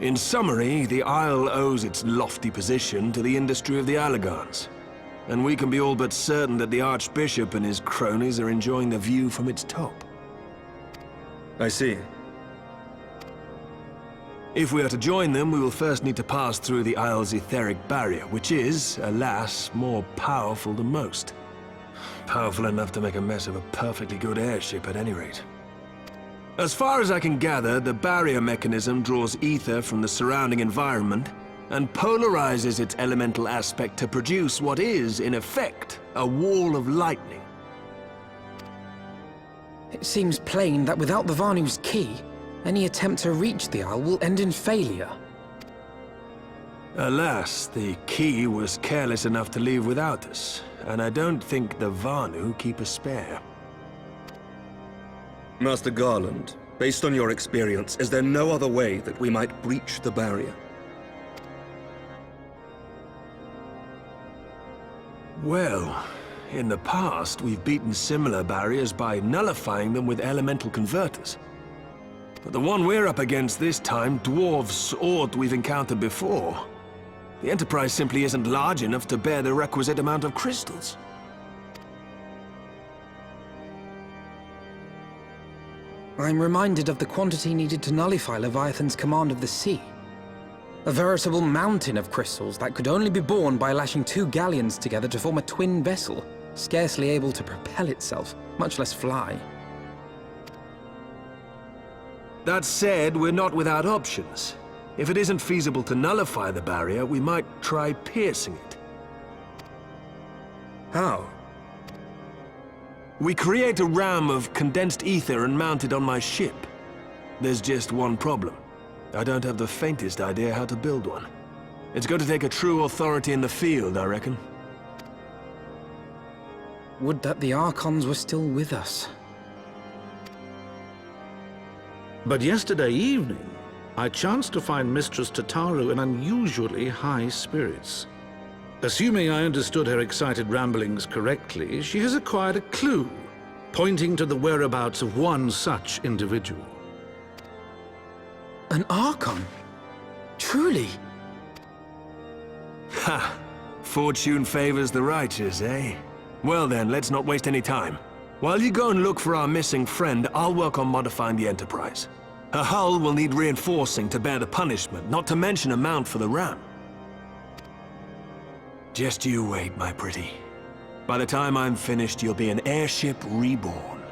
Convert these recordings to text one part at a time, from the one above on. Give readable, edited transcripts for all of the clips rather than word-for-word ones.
In summary, the Isle owes its lofty position to the industry of the Allagans. And we can be all but certain that the Archbishop and his cronies are enjoying the view from its top. I see. If we are to join them, we will first need to pass through the Isle's etheric barrier, which is, alas, more powerful than most. Powerful enough to make a mess of a perfectly good airship at any rate. As far as I can gather, the barrier mechanism draws ether from the surrounding environment and polarizes its elemental aspect to produce what is, in effect, a wall of lightning. It seems plain that without the Vanu's key, any attempt to reach the Isle will end in failure. Alas, the key was careless enough to leave without us, and I don't think the Vanu keep a spare. Master Garland, based on your experience, is there no other way that we might breach the barrier? Well, in the past, we've beaten similar barriers by nullifying them with elemental converters. But the one we're up against this time dwarfs aught we've encountered before. The Enterprise simply isn't large enough to bear the requisite amount of crystals. I'm reminded of the quantity needed to nullify Leviathan's command of the sea. A veritable mountain of crystals that could only be borne by lashing two galleons together to form a twin vessel, scarcely able to propel itself, much less fly. That said, we're not without options. If it isn't feasible to nullify the barrier, we might try piercing it. How? We create a ram of condensed ether and mount it on my ship. There's just one problem. I don't have the faintest idea how to build one. It's going to take a true authority in the field, I reckon. Would that the Archons were still with us. But yesterday evening, I chanced to find Mistress Tataru in unusually high spirits. Assuming I understood her excited ramblings correctly, she has acquired a clue, pointing to the whereabouts of one such individual. An Archon? Truly? Ha! Fortune favors the righteous, eh? Well then, let's not waste any time. While you go and look for our missing friend, I'll work on modifying the Enterprise. Her hull will need reinforcing to bear the punishment, not to mention a mount for the ram. Just you wait, my pretty. By the time I'm finished, you'll be an airship reborn.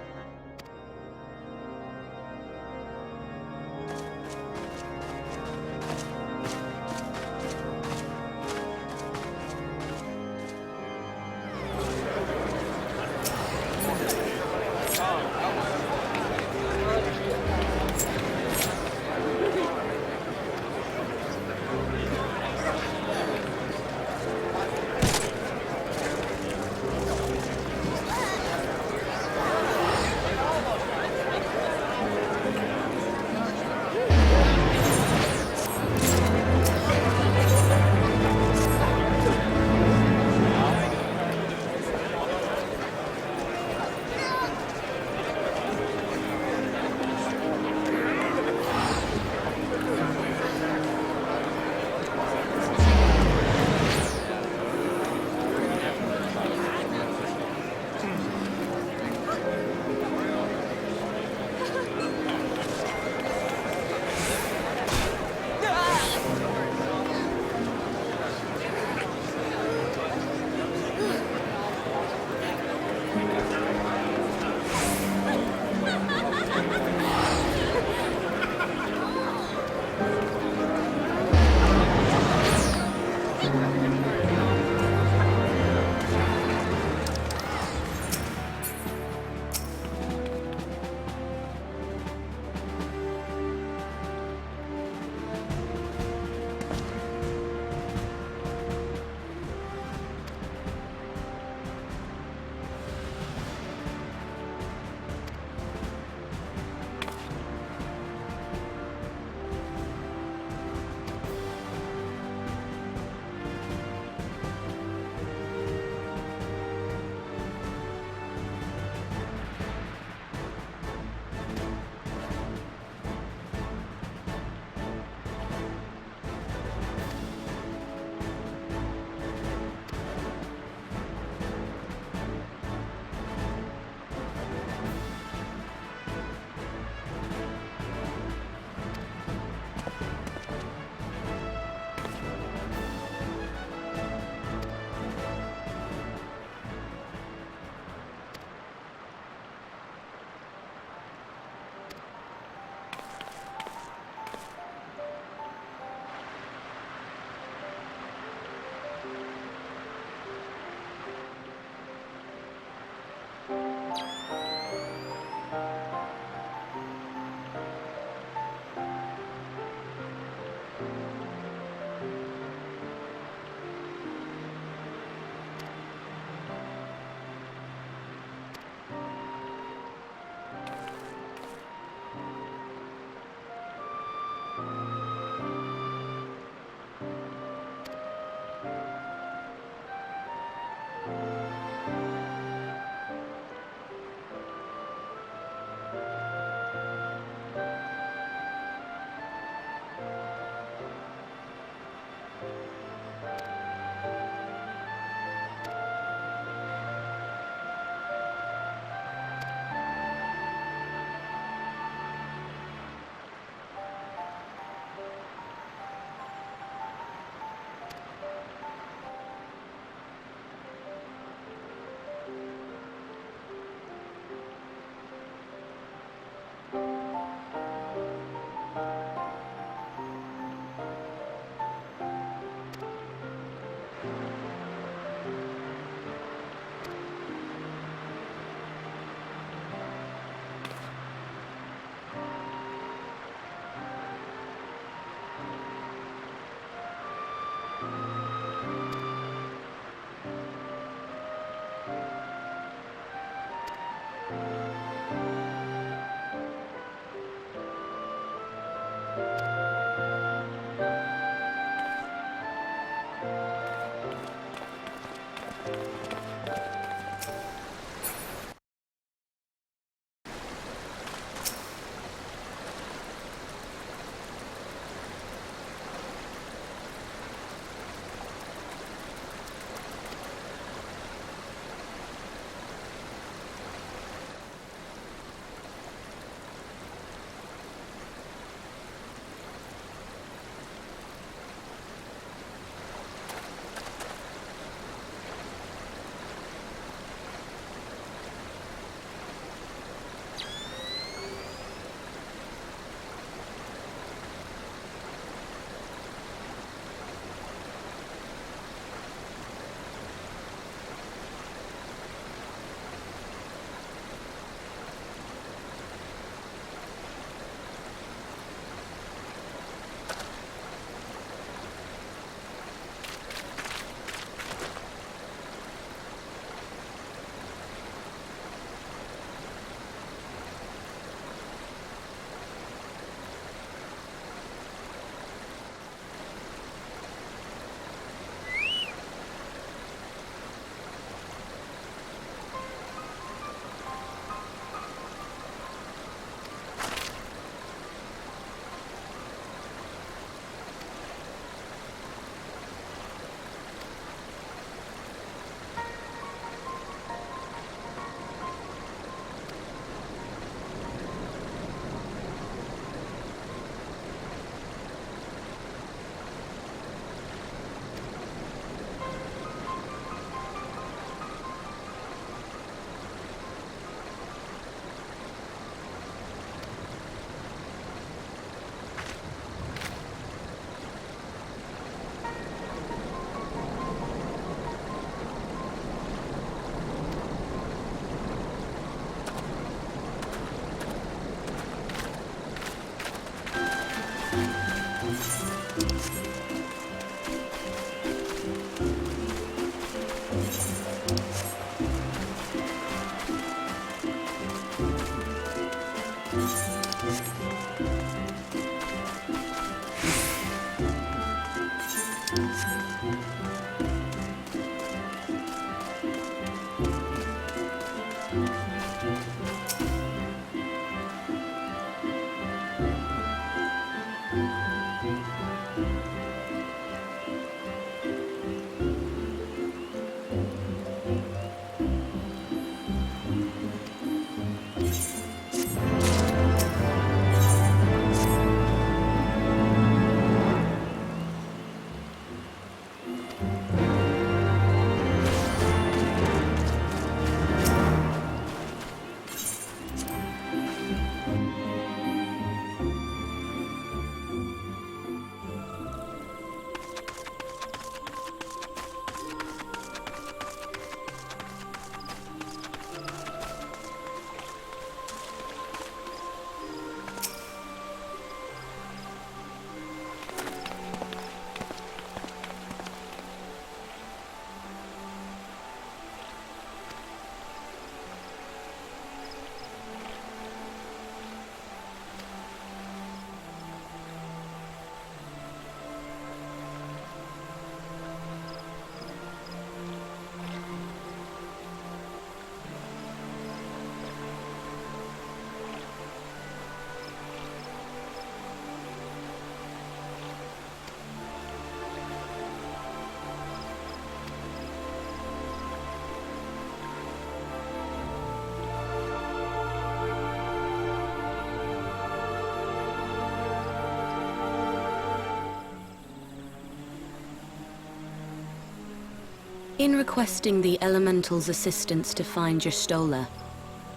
In requesting the Elemental's assistance to find your Stola,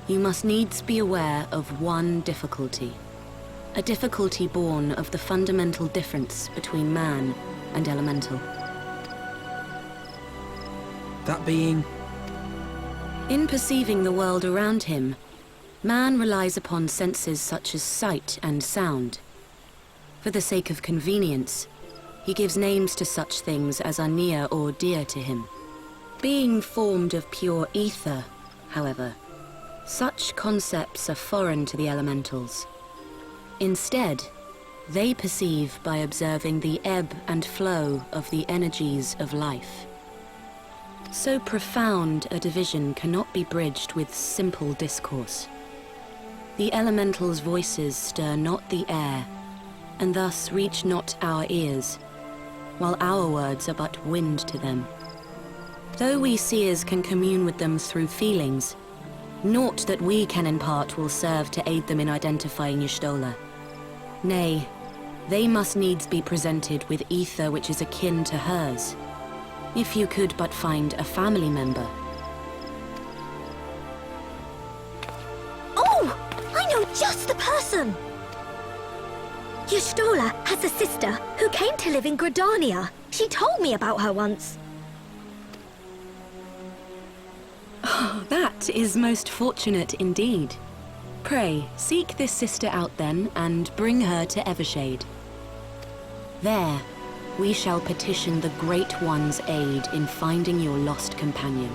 you must needs be aware of one difficulty. A difficulty born of the fundamental difference between man and Elemental. That being? In perceiving the world around him, man relies upon senses such as sight and sound. For the sake of convenience, he gives names to such things as are near or dear to him. Being formed of pure ether, however, such concepts are foreign to the Elementals. Instead, they perceive by observing the ebb and flow of the energies of life. So profound a division cannot be bridged with simple discourse. The Elementals' voices stir not the air, and thus reach not our ears, while our words are but wind to them. Though we seers can commune with them through feelings, naught that we can impart will serve to aid them in identifying Y'shtola. Nay, they must needs be presented with ether which is akin to hers. If you could but find a family member. Oh! I know just the person! Y'shtola has a sister who came to live in Gridania. She told me about her once. Oh, that is most fortunate indeed. Pray, seek this sister out then, and bring her to Evershade. There, we shall petition the Great One's aid in finding your lost companion.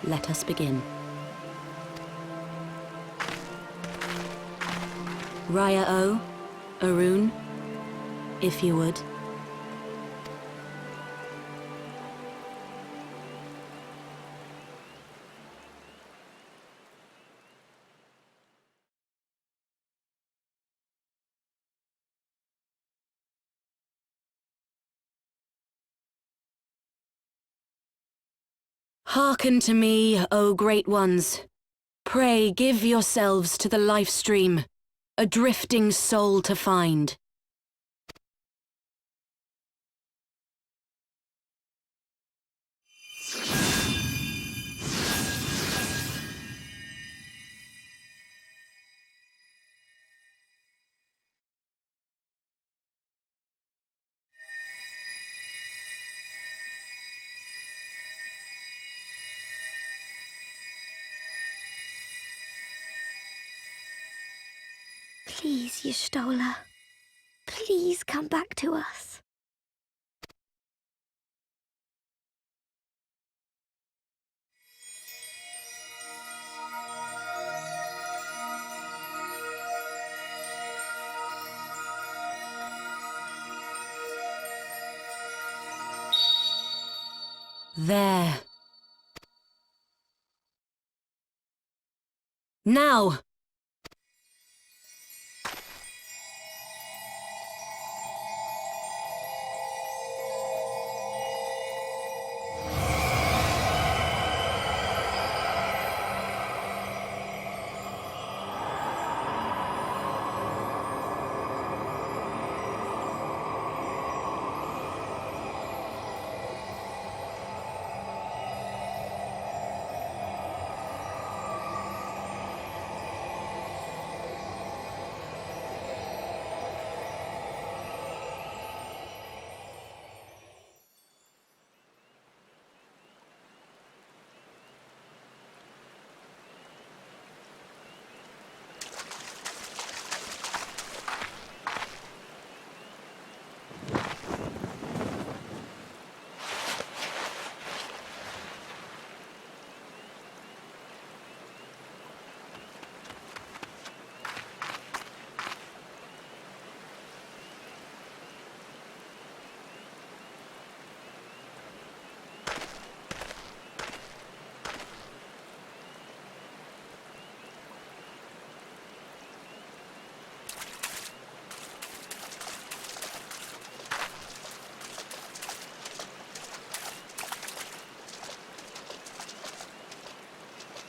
Let us begin. Raya O, Arun, if you would. Hearken to me, O great ones. Pray give yourselves to the life stream, a drifting soul to find. Please, Y'shtola. Please come back to us. There. Now!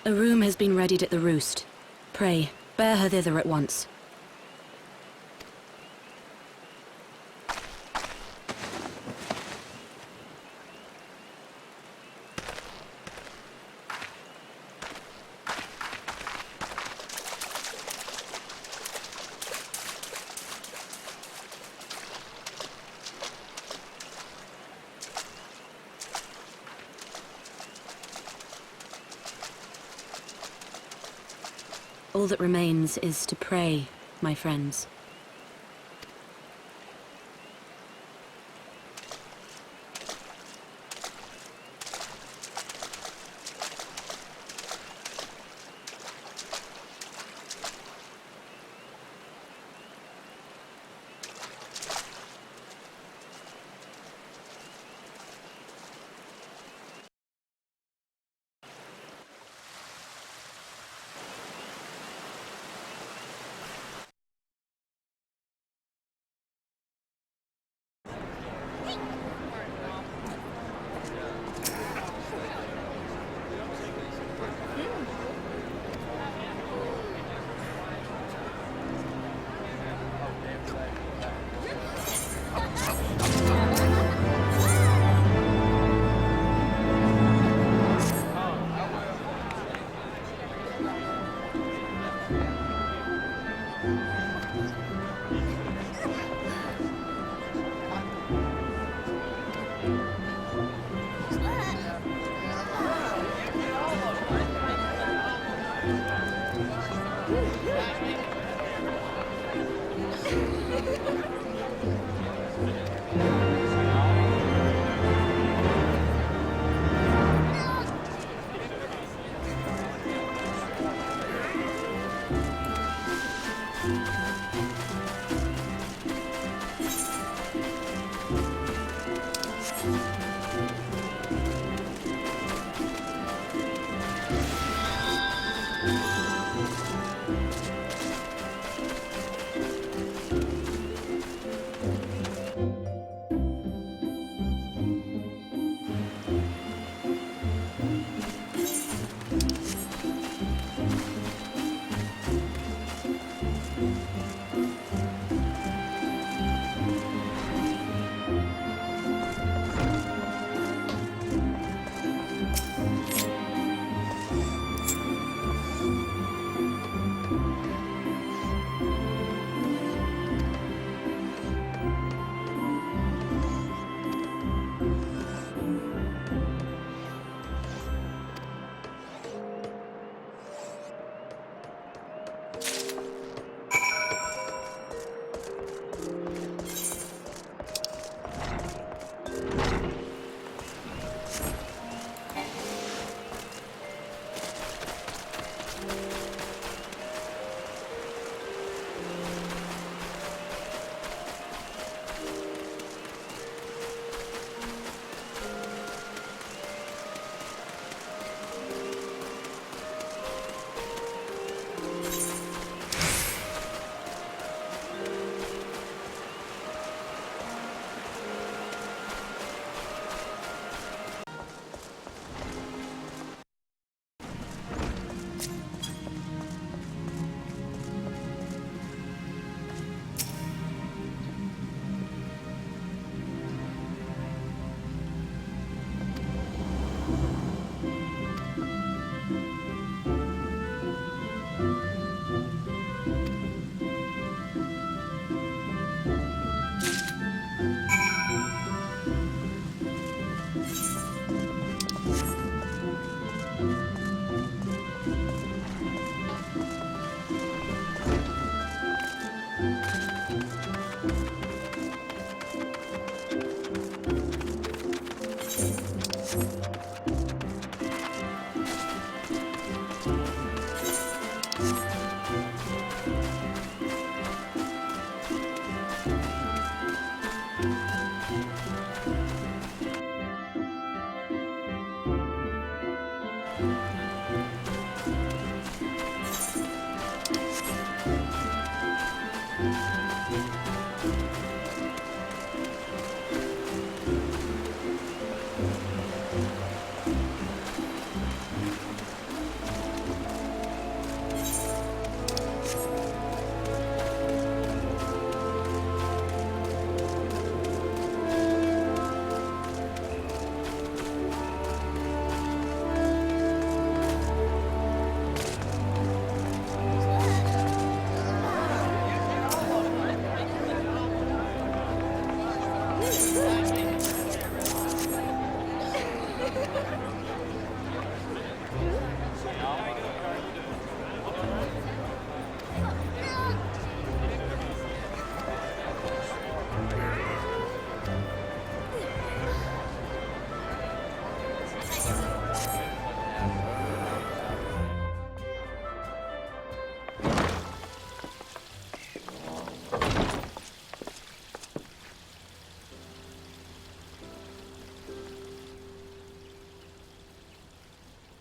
A room has been readied at the roost. Pray, bear her thither at once. All that remains is to pray, my friends.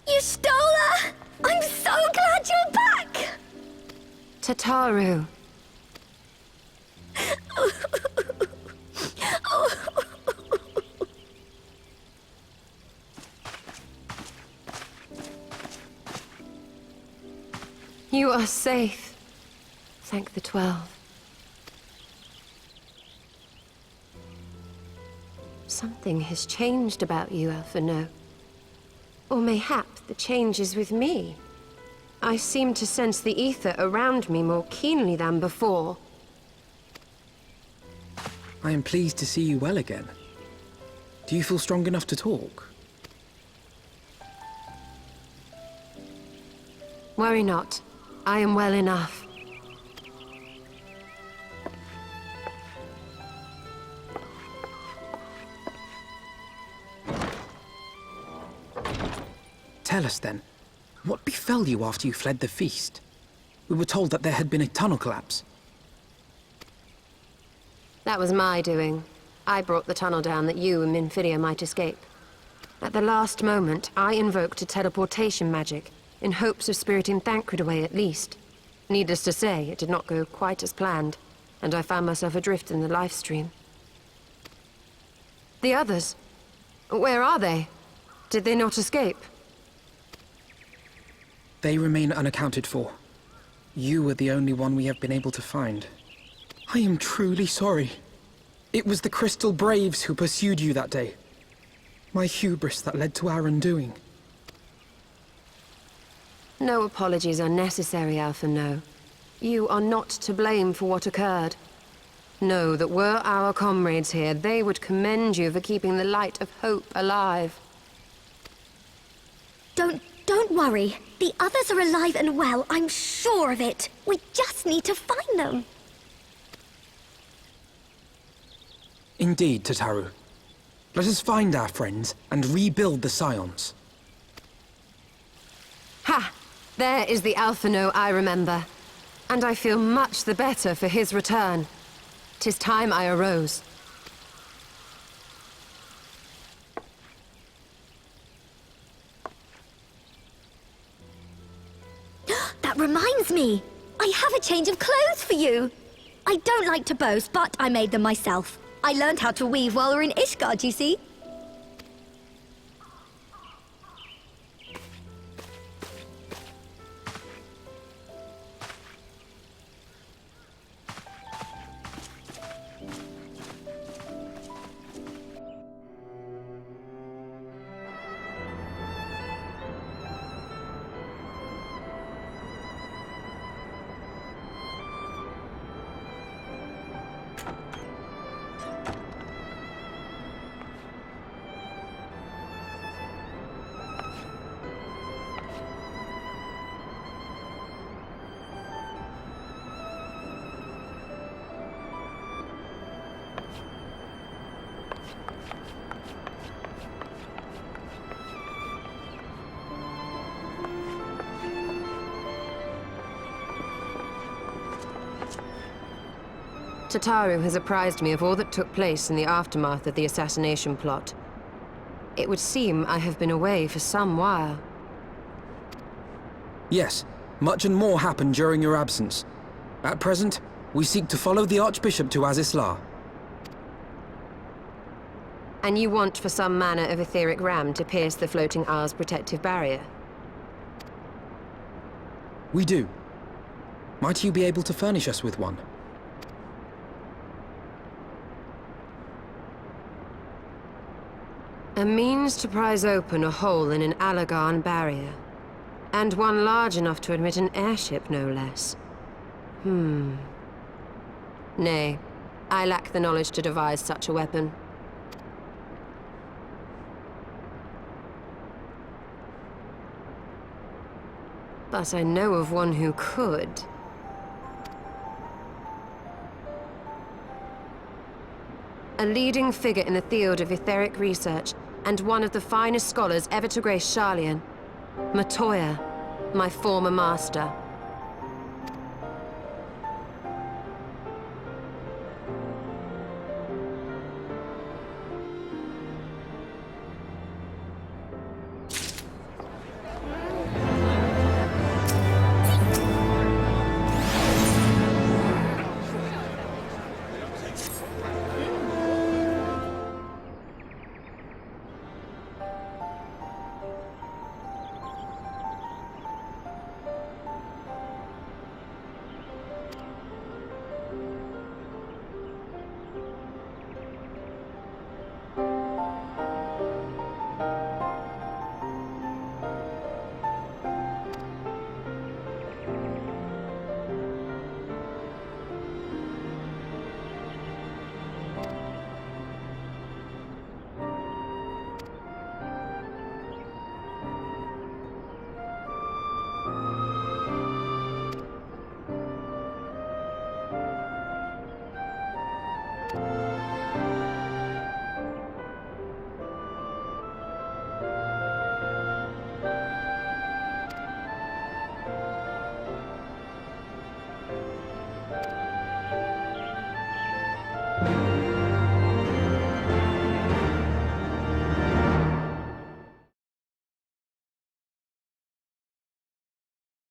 You stole her! I'm so glad you're back! Tataru. You are safe. Thank the 12. Something has changed about you, Alphino. Or mayhap the change is with me. I seem to sense the ether around me more keenly than before. I am pleased to see you well again. Do you feel strong enough to talk? Worry not. I am well enough. Tell us then, what befell you after you fled the feast? We were told that there had been a tunnel collapse. That was my doing. I brought the tunnel down that you and Minfidia might escape. At the last moment, I invoked a teleportation magic, in hopes of spiriting Thancred away at least. Needless to say, it did not go quite as planned, and I found myself adrift in the life stream. The others? Where are they? Did they not escape? They remain unaccounted for. You are the only one we have been able to find. I am truly sorry. It was the Crystal Braves who pursued you that day. My hubris that led to our undoing. No apologies are necessary, Alpha No. You are not to blame for what occurred. Know that were our comrades here, they would commend you for keeping the light of hope alive. Don't worry. The others are alive and well, I'm sure of it. We just need to find them. Indeed, Tataru. Let us find our friends and rebuild the Scions. Ha! There is the Alpha No I remember. And I feel much the better for his return. 'Tis time I arose. That reminds me. I have a change of clothes for you. I don't like to boast, but I made them myself. I learned how to weave while we were in Ishgard, you see. Tataru has apprised me of all that took place in the aftermath of the assassination plot. It would seem I have been away for some while. Yes, much and more happened during your absence. At present, we seek to follow the Archbishop to Azisla. And you want for some manner of etheric ram to pierce the floating isle's protective barrier? We do. Might you be able to furnish us with one? A means to prise open a hole in an Alagarn barrier. And one large enough to admit an airship, no less. Nay, I lack the knowledge to devise such a weapon. But I know of one who could. A leading figure in the field of etheric research, and one of the finest scholars ever to grace Sharlayan. Matoya, my former master. Tataru.